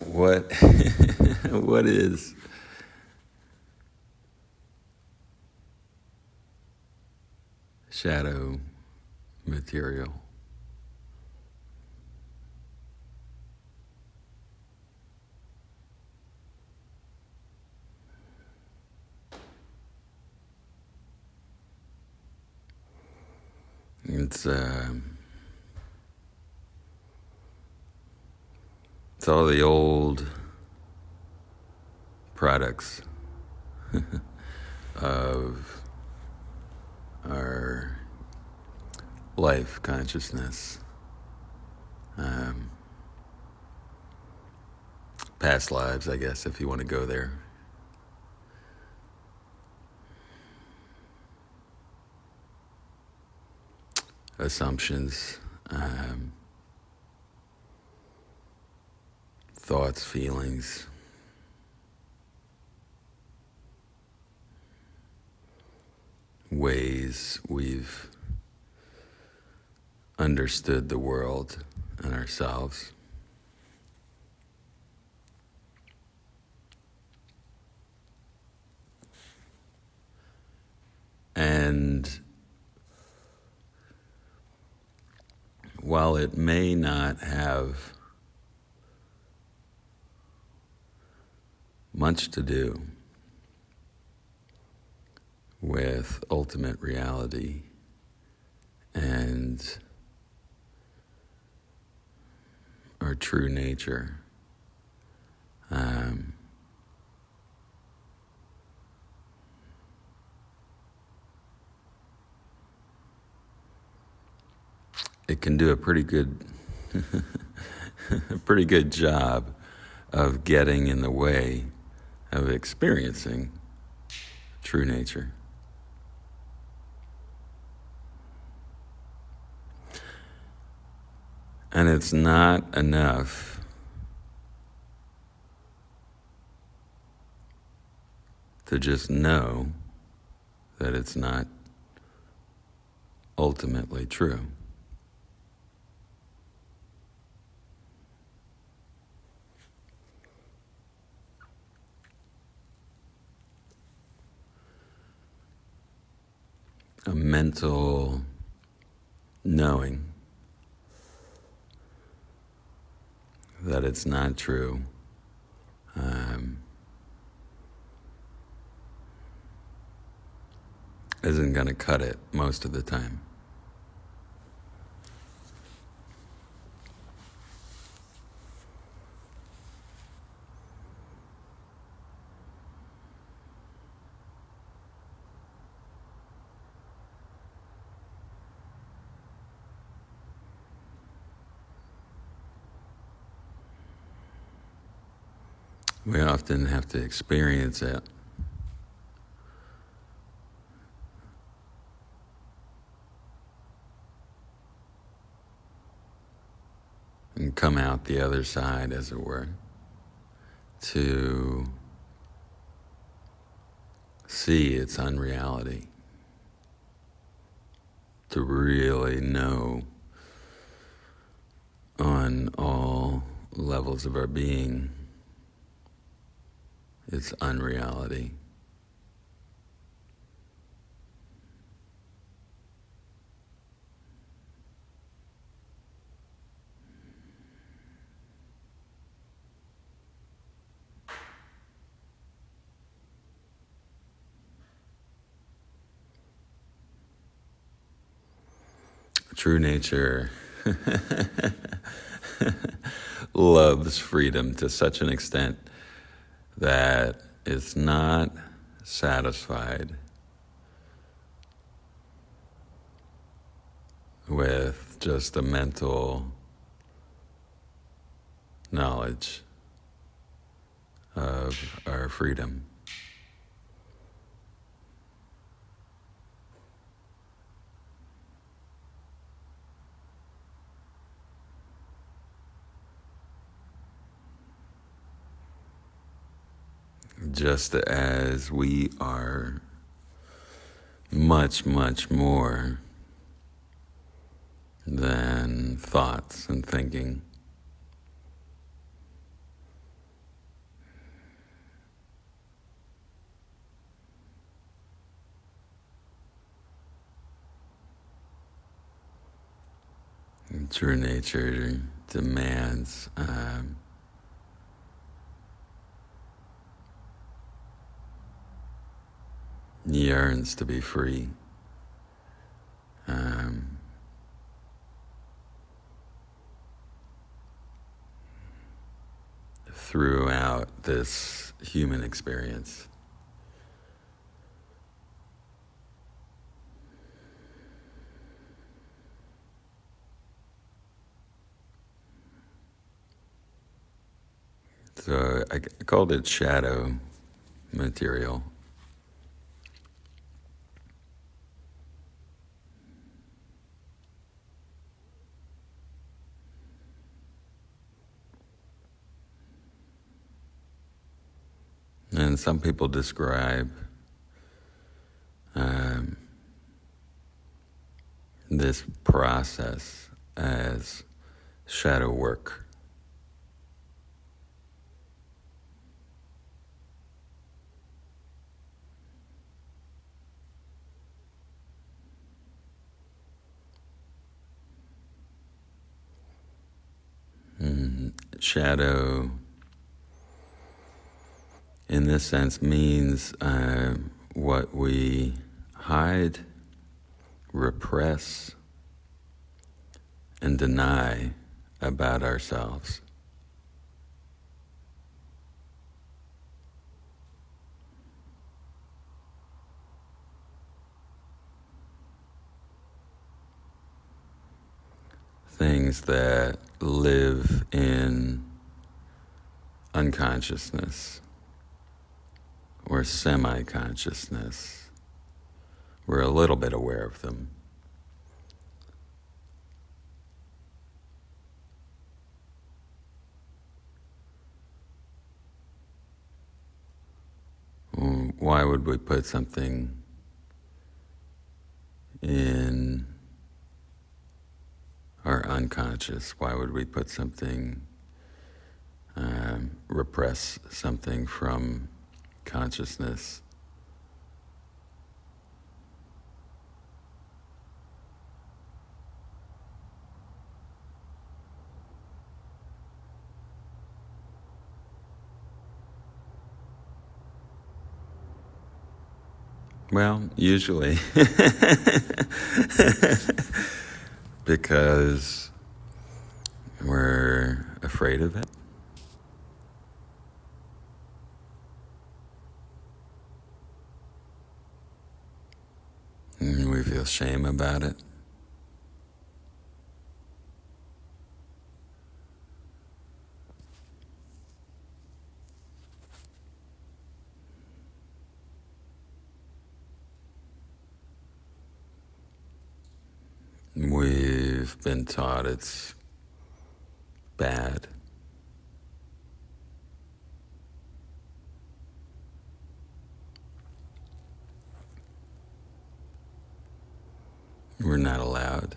What what is shadow material? It's it's all the old products of our life consciousness, um, past lives, I guess, if you want to go there. Assumptions, thoughts, feelings, ways we've understood the world and ourselves. And while it may not have much to do with ultimate reality and our true nature, it can do a pretty good a pretty good job of getting in the way of experiencing true nature. And it's not enough to just know that it's not ultimately true. A mental knowing that it's not true isn't going to cut it most of the time. We often have to experience it and come out the other side, as it were, to see its unreality, to really know on all levels of our being its unreality. True nature loves freedom to such an extent that it's not satisfied with just a mental knowledge of our freedom. Just as we are much, much more than thoughts and thinking. True nature demands yearns to be free. Throughout this human experience. So I called it shadow material. And some people describe this process as shadow work. Shadow, in this sense, means what we hide, repress, and deny about ourselves. Things that live in unconsciousness or semi-consciousness. We're a little bit aware of them. Why would we put something in our unconscious? Why would we put something, repress something from consciousness? Well, usually because we're afraid of it. And we feel shame about it. We've been taught it's bad. We're not allowed.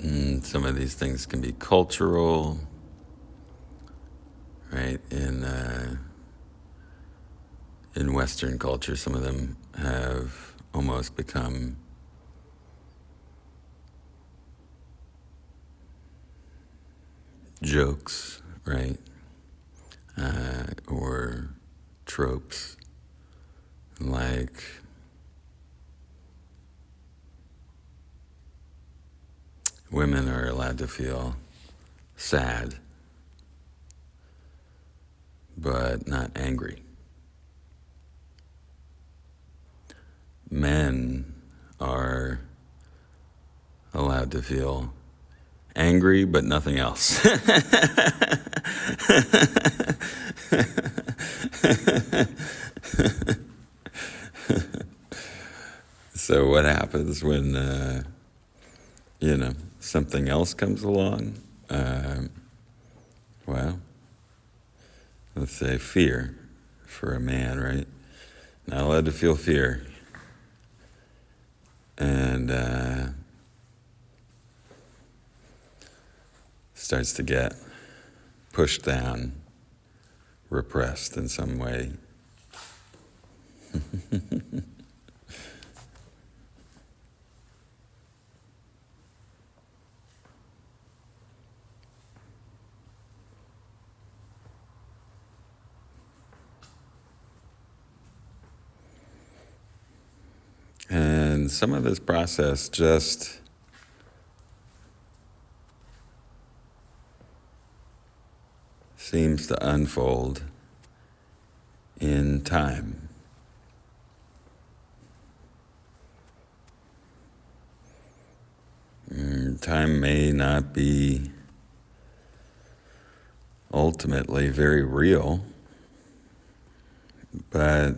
And some of these things can be cultural, right? In Western culture, some of them have almost become jokes, right? Or tropes, like women are allowed to feel sad, but not angry. Men are allowed to feel angry, but nothing else. So what happens when, something else comes along? Well, let's say fear for a man, right? Not allowed to feel fear. and starts to get pushed down, repressed in some way. And some of this process just seems to unfold in time. Time may not be ultimately very real, but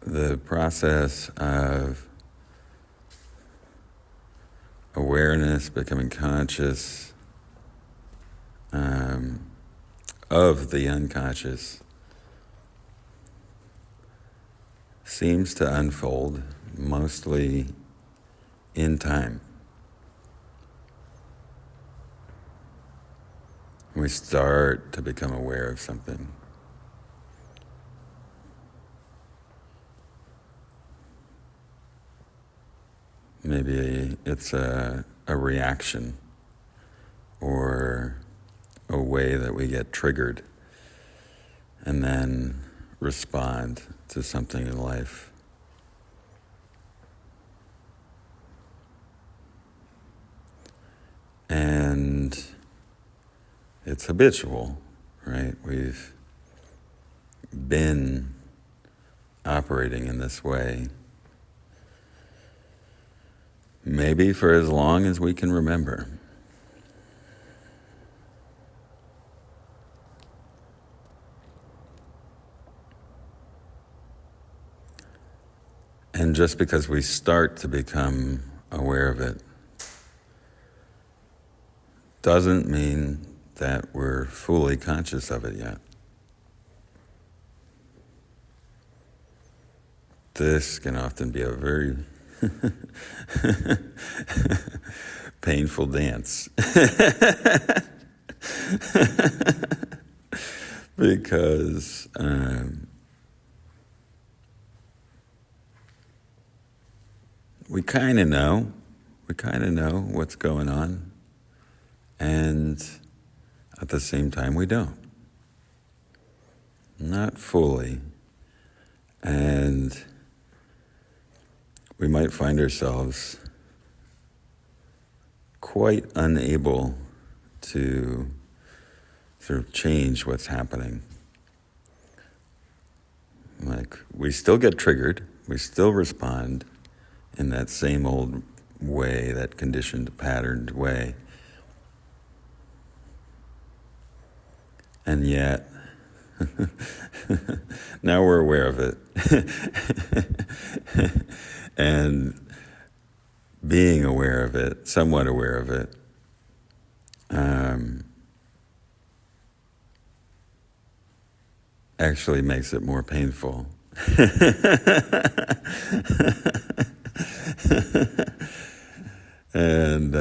the process of awareness, becoming conscious of the unconscious, seems to unfold mostly in time. We start to become aware of something. Maybe it's a reaction or a way that we get triggered and then respond to something in life. And it's habitual, right? We've been operating in this way maybe for as long as we can remember. And just because we start to become aware of it doesn't mean that we're fully conscious of it yet. This can often be a very painful dance. Because we kind of know what's going on, and at the same time we don't. Not fully. And we might find ourselves quite unable to sort of change what's happening. Like, we still get triggered, we still respond in that same old way, that conditioned, patterned way. And yet, now we're aware of it. And being aware of it, somewhat aware of it, actually makes it more painful. And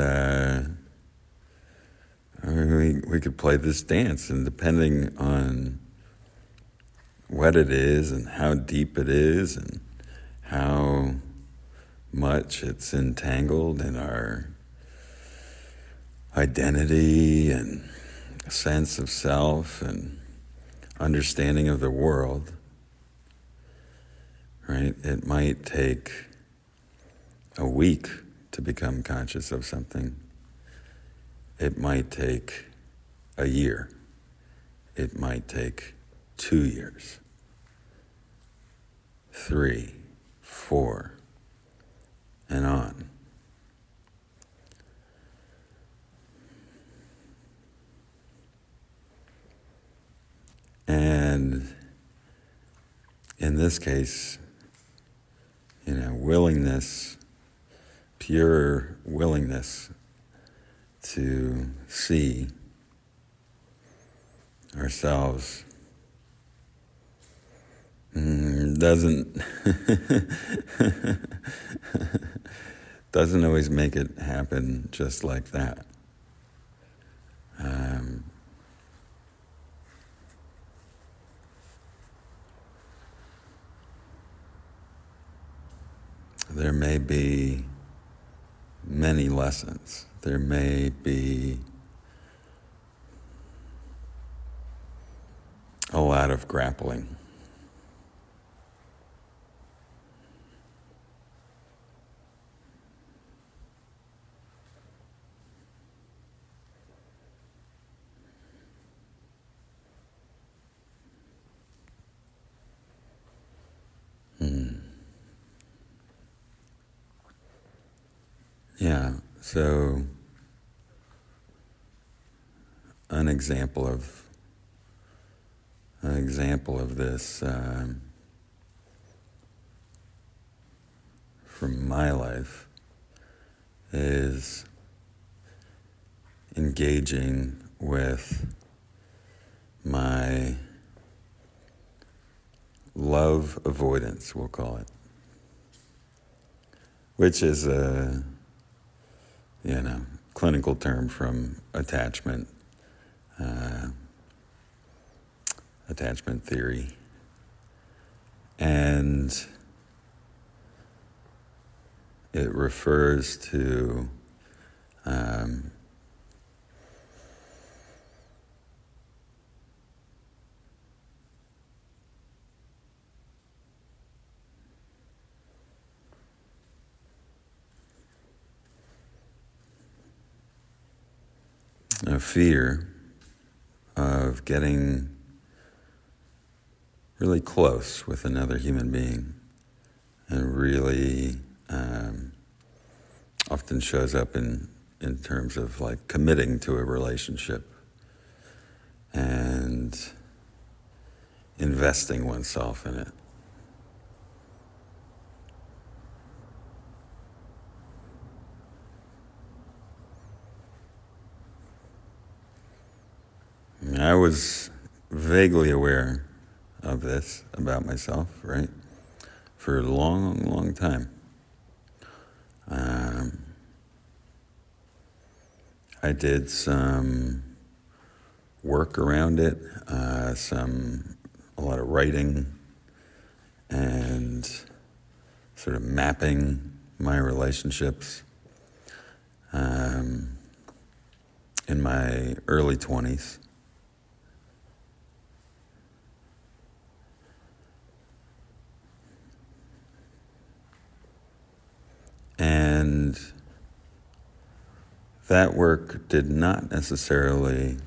we could play this dance, and depending on what it is and how deep it is and how much it's entangled in our identity and sense of self and understanding of the world, right? It might take a week to become conscious of something. It might take a year. It might take 2 years, 3, 4, and on. And in this case, willingness, pure willingness to see ourselves Doesn't doesn't always make it happen just like that. Um, there may be many lessons. There may be a lot of grappling. Yeah, so an example of this from my life is engaging with my love avoidance, we'll call it, which is a clinical term from attachment theory, and it refers to a fear of getting really close with another human being, and really often shows up in terms of like committing to a relationship and investing oneself in it. I was vaguely aware of this about myself, right, for a long, long time. I did some work around it, a lot of writing, and sort of mapping my relationships in my early 20s. And that work did not necessarily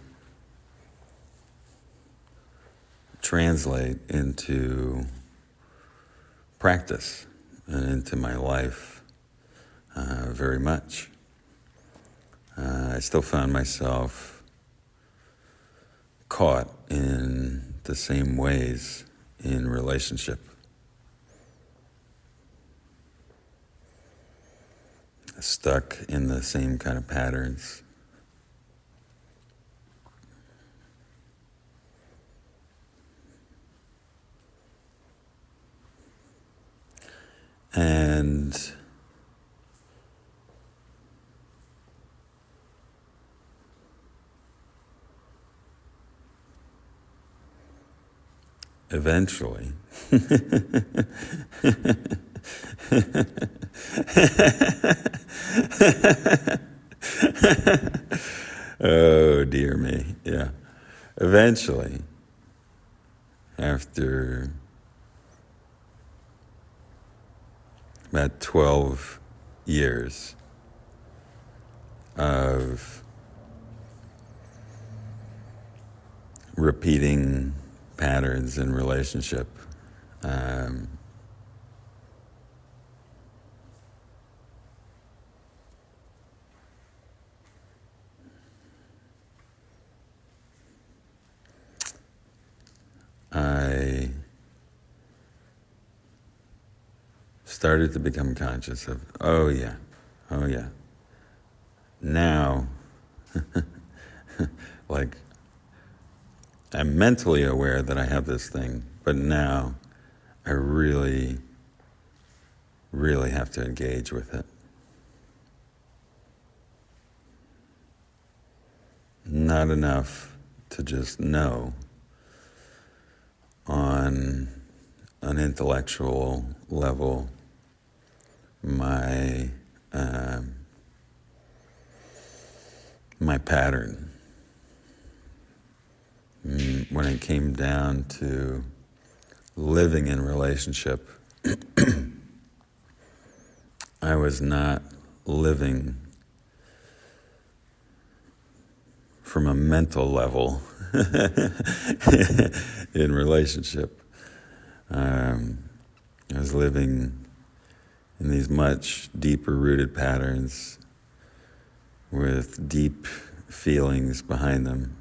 translate into practice and into my life very much. I still found myself caught in the same ways in relationship. Stuck in the same kind of patterns. And eventually, oh dear me, yeah. Eventually, after about 12 years of repeating patterns in relationship, I started to become conscious of, oh yeah, now, like, I'm mentally aware that I have this thing, but now I really, really have to engage with it. Not enough to just know on an intellectual level my pattern. When it came down to living in relationship, I was not living from a mental level in relationship. I was living in these much deeper rooted patterns with deep feelings behind them.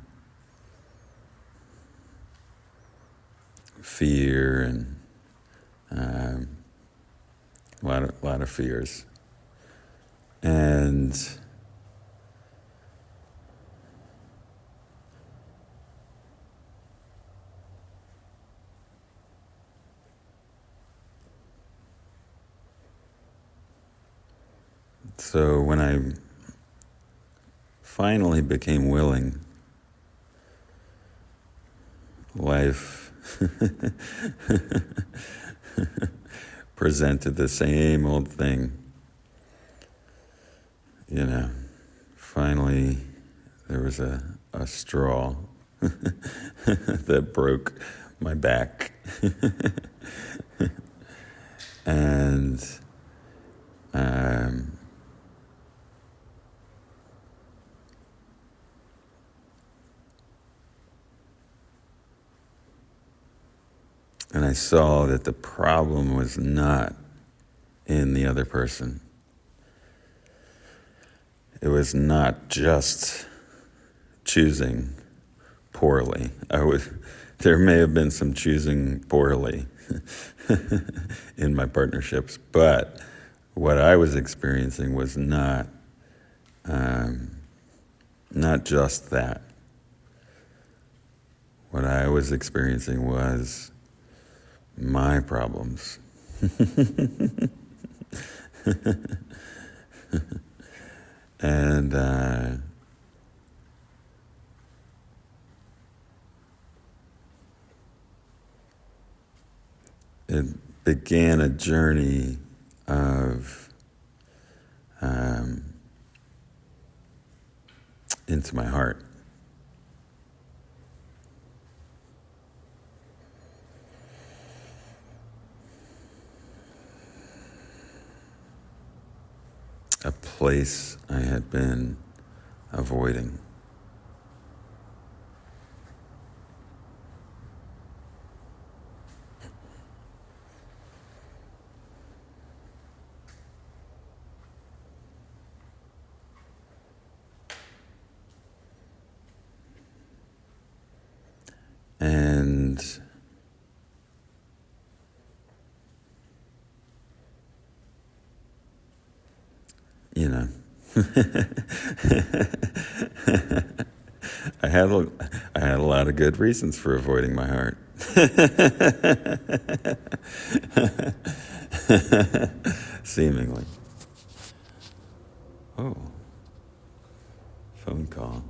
Fear and a lot of fears. And so when I finally became willing, life presented the same old thing. Finally there was a straw that broke my back. And and I saw that the problem was not in the other person. It was not just choosing poorly. There may have been some choosing poorly in my partnerships, but what I was experiencing was not just that. What I was experiencing was my problems. And it began a journey of into my heart. A place I had been avoiding. And I had a lot of good reasons for avoiding my heart. Seemingly. Oh, phone call.